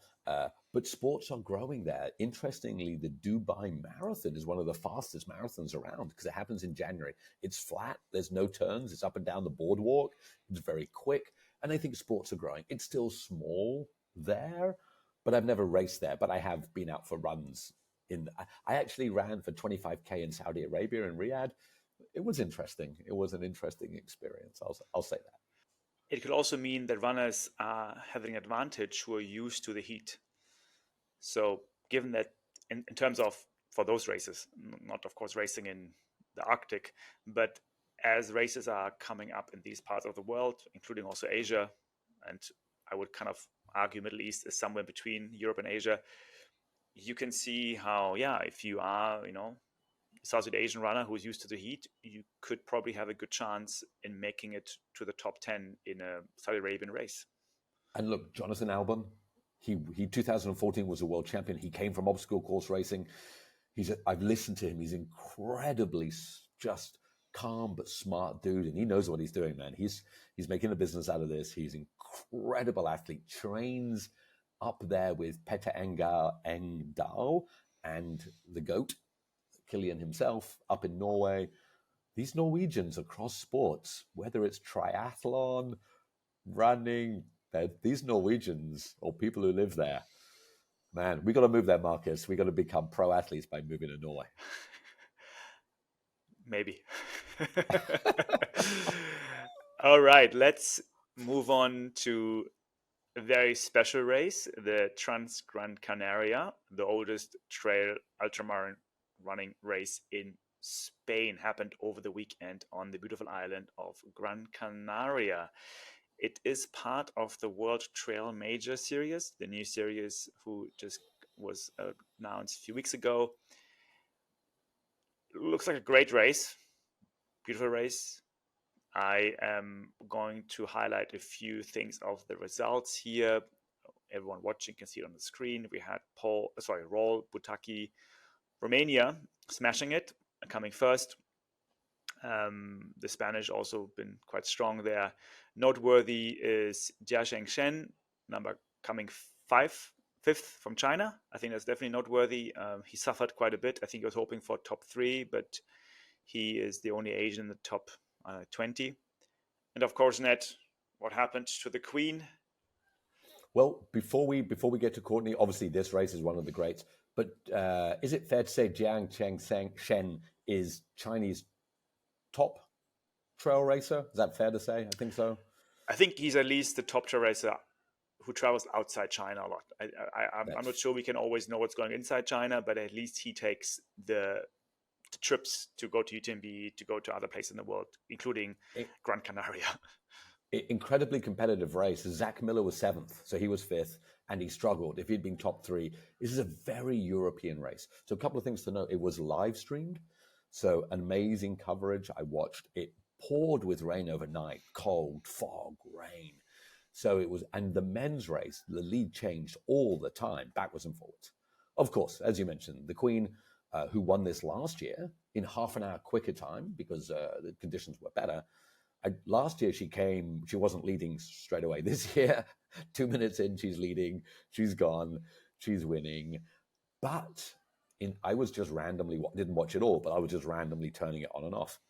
But sports are growing there. Interestingly, the Dubai Marathon is one of the fastest marathons around because it happens in January. It's flat. There's no turns. It's up and down the boardwalk. It's very quick. And I think sports are growing. It's still small there, but I've never raced there. But I have been out for runs. I actually ran for 25K in Saudi Arabia in Riyadh. It was interesting. It was an interesting experience. I'll say that. It could also mean that runners are having an advantage who are used to the heat. So given that in terms of, for those races, not of course racing in the Arctic, but as races are coming up in these parts of the world, including also Asia, and I would kind of argue Middle East is somewhere between Europe and Asia. You can see how, if you are, Southeast Asian runner who's used to the heat, you could probably have a good chance in making it to the top 10 in a Saudi Arabian race. And look, Jonathan Albon, he 2014 was a world champion. He came from obstacle course racing. I've listened to him. He's incredibly just calm but smart dude, and he knows what he's doing, man. He's making a business out of this. He's an incredible athlete. Trains up there with Petter Engdahl and the GOAT, Kilian himself, up in Norway. These Norwegians across sports, whether it's triathlon, running, these Norwegians or people who live there, man, we got to move there, Marcus. We got to become pro athletes by moving to Norway. Maybe. All right, let's move on to a very special race, the TransGrancanaria, the oldest trail ultramarin running race in Spain, happened over the weekend on the beautiful island of Gran Canaria. It is part of the World Trail Major Series, the new series who just was announced a few weeks ago. Looks like a great race, beautiful race. I am going to highlight a few things of the results here. Everyone watching can see it on the screen. We had Raul Butaki, Romania, smashing it, coming first. The Spanish also been quite strong there. Noteworthy is Jiasheng Shen, coming fifth from China. I think that's definitely noteworthy. He suffered quite a bit. I think he was hoping for top 3, but he is the only Asian in the top 20. And of course, Ned, what happened to the Queen? Well, before we get to Courtney, obviously this race is one of the greats. But is it fair to say Jiasheng Shen is Chinese top trail racer? Is that fair to say? I think so. I think he's at least the top trail racer who travels outside China a lot. I'm not sure we can always know what's going inside China, but at least he takes the trips to go to UTMB, to go to other places in the world, including Gran Canaria. Incredibly competitive race. Zach Miller was 7th, so he was 5th, and he struggled. If he'd been top 3, this is a very European race. So a couple of things to note. It was live streamed, so amazing coverage. I watched it. Poured with rain overnight, cold, fog, rain. So it was, and the men's race, the lead changed all the time, backwards and forwards. Of course, as you mentioned, the Queen, who won this last year in half an hour quicker time because the conditions were better. Last year she wasn't leading straight away. This year, 2 minutes in, she's leading, she's gone, she's winning. But I was just randomly, didn't watch it all, but I was just randomly turning it on and off.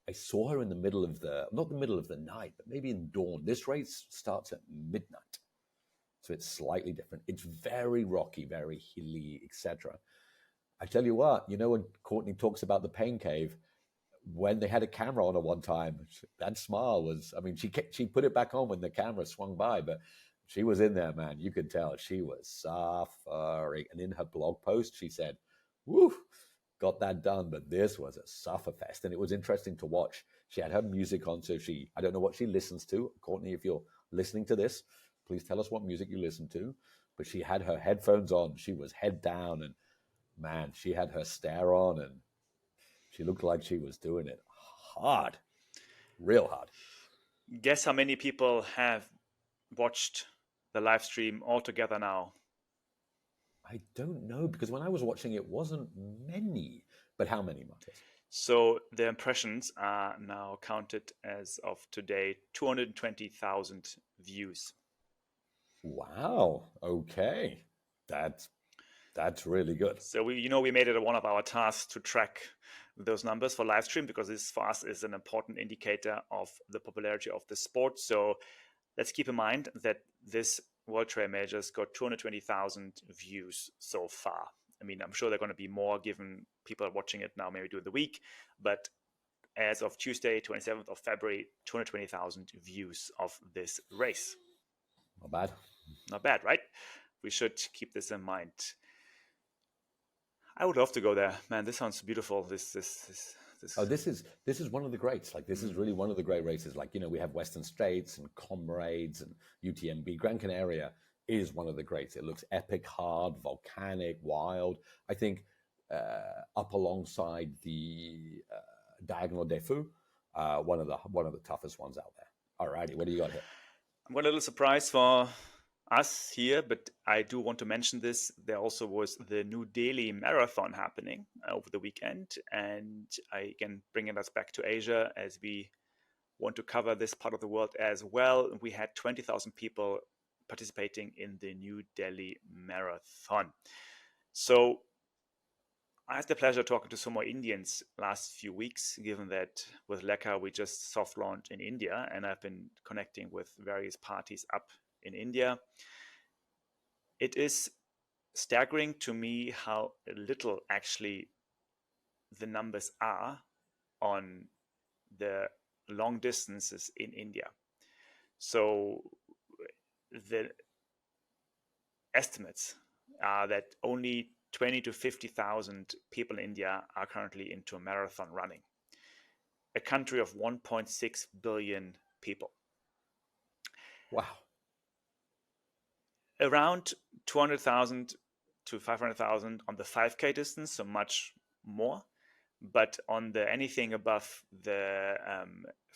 I saw her in the middle of not the middle of the night, but maybe in dawn. This race starts at midnight. So it's slightly different. It's very rocky, very hilly, etc. I tell you what, when Courtney talks about the pain cave, when they had a camera on her one time, that smile was, she put it back on when the camera swung by, but she was in there, man. You could tell she was suffering. And in her blog post, she said, woo, got that done, but this was a sufferfest. And it was interesting to watch. She had her music on, so I don't know what she listens to. Courtney, if you're listening to this, please tell us what music you listen to. But she had her headphones on. She was head down, and man, she had her stare on, and she looked like she was doing it hard, real hard. Guess how many people have watched the live stream all together now? I don't know, because when I was watching it wasn't many. But how many, Marcus? So the impressions are now counted as of today, 220,000 views. Wow. Okay. That's really good. So we made it one of our tasks to track those numbers for live stream, because this for us is an important indicator of the popularity of the sport. So let's keep in mind that this World Trail Majors got 220,000 views so far. I'm sure there are going to be more given people are watching it now, maybe during the week. But as of Tuesday, 27th of February, 220,000 views of this race. Not bad. Not bad, right? We should keep this in mind. I would love to go there, man. This sounds beautiful. This. Oh, this is one of the greats. Like, this is really one of the great races. Like, we have Western States and Comrades and UTMB. Gran Canaria is one of the greats. It looks epic, hard, volcanic, wild. I think up alongside the Diagonal des Fous, one of the toughest ones out there. Alrighty, what do you got here? I'm got a little surprise for us here, but I do want to mention this. There also was the New Delhi Marathon happening over the weekend, and I can bring us back to Asia as we want to cover this part of the world as well. We had 20,000 people participating in the New Delhi Marathon. So I had the pleasure of talking to some more Indians last few weeks, given that with Lecka we just soft launched in India, and I've been connecting with various parties up in India. It is staggering to me how little actually the numbers are on the long distances in India. So the estimates are that only 20 to 50,000 people in India are currently into marathon running. A country of 1.6 billion people. Wow. Around 200,000 to 500,000 on the 5K distance, so much more. But on the anything above the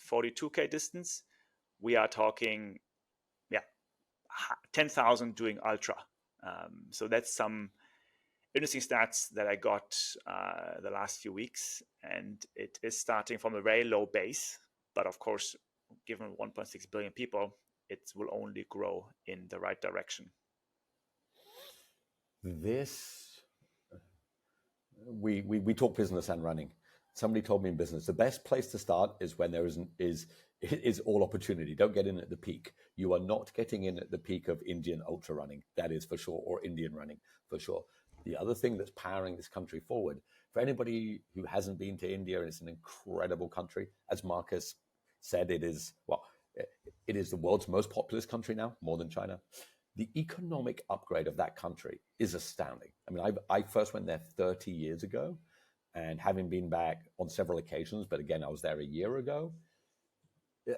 42K distance, we are talking, 10,000 doing ultra. So that's some interesting stats that I got the last few weeks, and it is starting from a very low base. But of course, given 1.6 billion people, it will only grow in the right direction. We talk business and running. Somebody told me in business, the best place to start is when there is all opportunity. Don't get in at the peak. You are not getting in at the peak of Indian ultra running, that is for sure, or Indian running for sure. The other thing that's powering this country forward, for anybody who hasn't been to India, it's an incredible country. As Marcus said, it is the world's most populous country now, more than China. The economic upgrade of that country is astounding. I mean, I first went there 30 years ago, and having been back on several occasions, but again, I was there a year ago,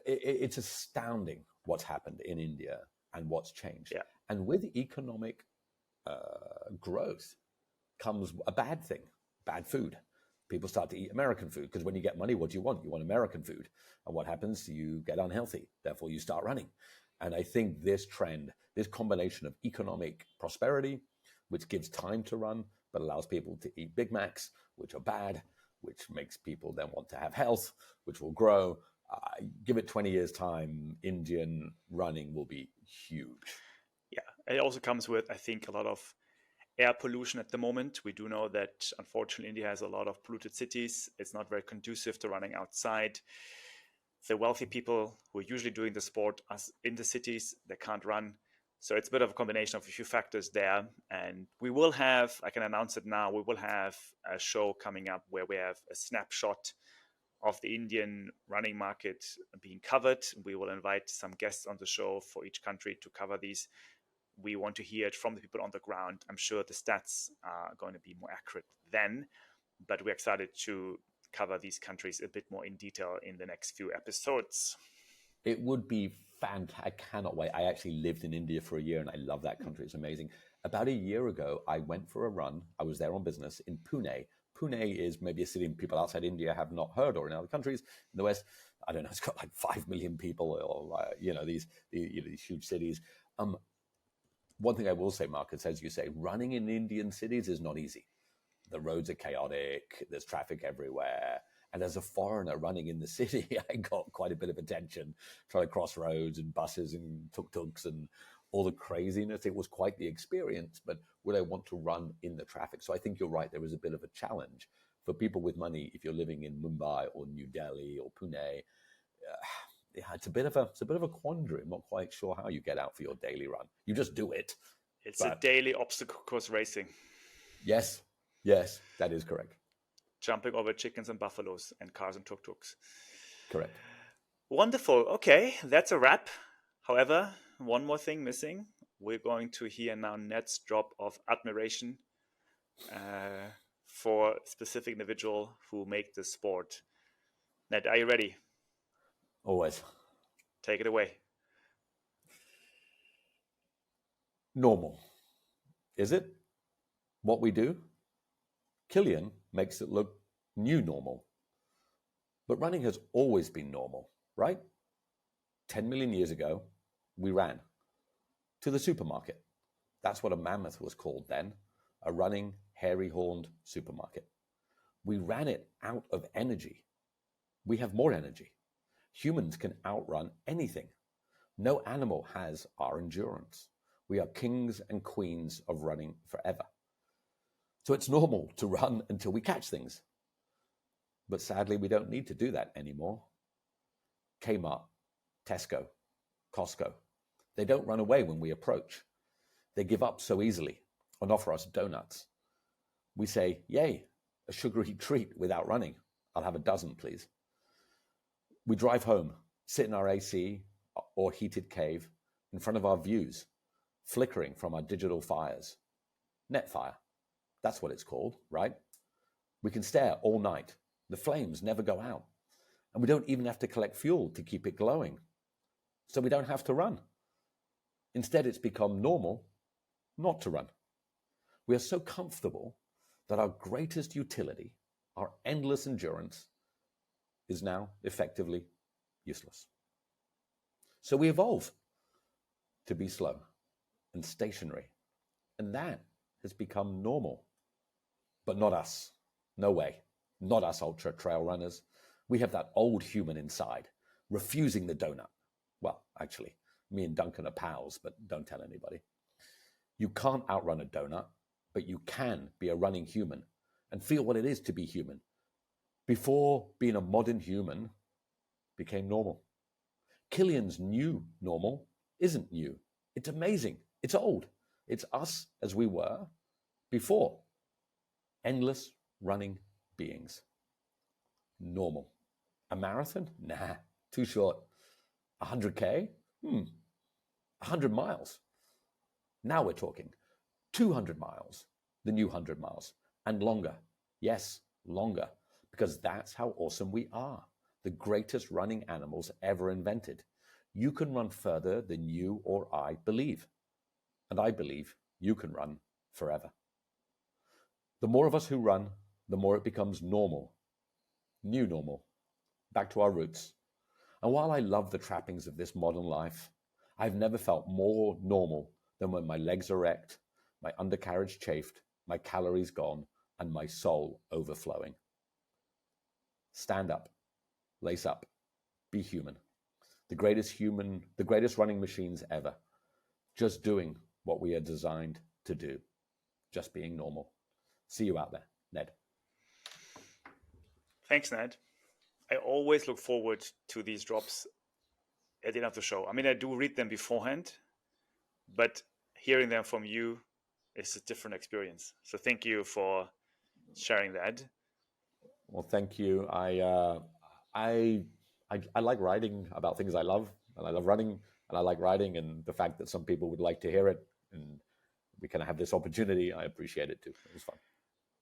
it's astounding what's happened in India and what's changed. Yeah. And with economic growth comes a bad thing, bad food. People start to eat American food because when you get money, what do you want? You want American food. And what happens? You get unhealthy. Therefore, you start running. And I think this trend, this combination of economic prosperity, which gives time to run, but allows people to eat Big Macs, which are bad, which makes people then want to have health, which will grow. Give it 20 years time, Indian running will be huge. Yeah, it also comes with, I think, a lot of air pollution at the moment. We do know that, unfortunately, India has a lot of polluted cities. It's not very conducive to running outside. The wealthy people who are usually doing the sport are in the cities, they can't run. So it's a bit of a combination of a few factors there. And we will have, I can announce it now, we will have a show coming up where we have a snapshot of the Indian running market being covered. We will invite some guests on the show for each country to cover these. We want to hear it from the people on the ground. I'm sure the stats are going to be more accurate then, but we're excited to cover these countries a bit more in detail in the next few episodes. It would be fantastic. I cannot wait. I actually lived in India for a year and I love that country. It's amazing. About a year ago, I went for a run. I was there on business in Pune. Pune is maybe a city people outside India have not heard, or in other countries in the West. I don't know. It's got like 5 million people, or these huge cities. One thing I will say, Marcus, as you say, running in Indian cities is not easy. The roads are chaotic. There's traffic everywhere. And as a foreigner running in the city, I got quite a bit of attention trying to cross roads and buses and tuk-tuks and all the craziness. It was quite the experience, but would I want to run in the traffic? So I think you're right. There is a bit of a challenge for people with money. If you're living in Mumbai or New Delhi or Pune, it's a bit of a quandary. I'm not quite sure how you get out for your daily run. You just do it. It's a daily obstacle course racing. Yes, that is correct. Jumping over chickens and buffaloes and cars and tuk-tuks. Correct. Wonderful. Okay, that's a wrap. However, one more thing missing. We're going to hear now Ned's drop of admiration for a specific individual who make the sport. Ned, are you ready? Always. Take it away. normal. Is it what we do? Kilian makes it look new normal. But running has always been normal, right? 10 million years ago, we ran to the supermarket. That's what a mammoth was called then, a running, hairy-horned supermarket. We ran it out of energy. We have more energy. Humans can outrun anything. No animal has our endurance. We are kings and queens of running forever. So it's normal to run until we catch things. But sadly, we don't need to do that anymore. Kmart, Tesco, Costco, they don't run away when we approach. They give up so easily and offer us donuts. We say, yay, a sugary treat without running. I'll have a dozen, please. We drive home, sit in our AC or heated cave in front of our views, flickering from our digital fires. Netfire, that's what it's called, right? We can stare all night. The flames never go out. And we don't even have to collect fuel to keep it glowing. So we don't have to run. Instead, it's become normal not to run. We are so comfortable that our greatest utility, our endless endurance, is now effectively useless. So we evolve to be slow and stationary. And that has become normal. But not us. No way. Not us ultra trail runners. We have that old human inside, refusing the donut. Well, actually, me and Duncan are pals, but don't tell anybody. You can't outrun a donut, but you can be a running human and feel what it is to be human. Before being a modern human became normal. Kilian's new normal isn't new. It's amazing. It's old. It's us as we were before. Endless running beings. Normal. A marathon? Nah, too short. 100K? 100 miles. Now we're talking 200 miles, the new 100 miles, and longer. Yes, longer, because that's how awesome we are. The greatest running animals ever invented. You can run further than you or I believe. And I believe you can run forever. The more of us who run, the more it becomes normal. New normal. Back to our roots. And while I love the trappings of this modern life, I've never felt more normal than when my legs erect, my undercarriage chafed, my calories gone, and my soul overflowing. Stand up, lace up, be human. The greatest running machines ever. Just doing what we are designed to do. Just being normal. See you out there, Ned. Thanks, Ned. I always look forward to these drops at the end of the show. I mean, I do read them beforehand, but hearing them from you is a different experience. So thank you for sharing that. Well, thank you. I like writing about things I love, and I love running, and I like writing, and the fact that some people would like to hear it, and we kind of have this opportunity, I appreciate it too. It was fun.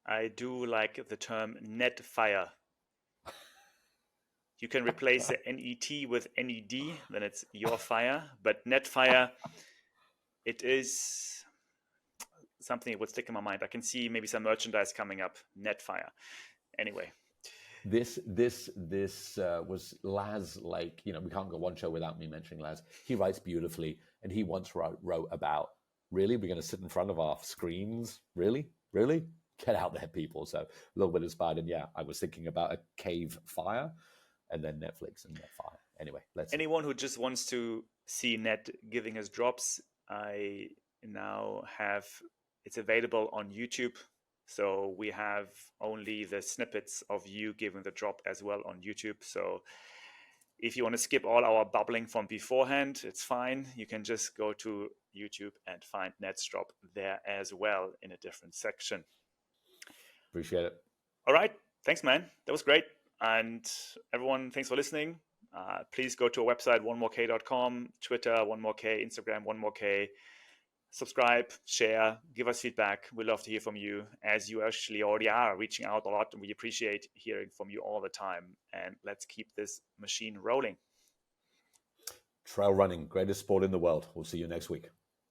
I do like the term net fire. You can replace the NET with NED, then it's your fire. But net fire, it is something that would stick in my mind. I can see maybe some merchandise coming up. Net fire. Anyway. This was Laz. Like, we can't go one show without me mentioning Laz. He writes beautifully, and he once wrote about, really, we're going to sit in front of our screens? Really? Get out there, people. So a little bit inspired, and yeah, I was thinking about a cave fire, and then Netflix and Netfire. Anyway, anyone who just wants to see Ned giving his drops, I now have it's available on YouTube. So we have only the snippets of you giving the drop as well on YouTube. So if you want to skip all our bubbling from beforehand, it's fine. You can just go to YouTube and find Ned's drop there as well in a different section. Appreciate it. All right. Thanks, man. That was great. And everyone, thanks for listening. Please go to our website, onemorek.com, Twitter, onemorek, Instagram, onemorek. Subscribe, share, give us feedback. We'd love to hear from you, as you actually already are reaching out a lot, and we appreciate hearing from you all the time. And let's keep this machine rolling. Trail running, greatest sport in the world. We'll see you next week.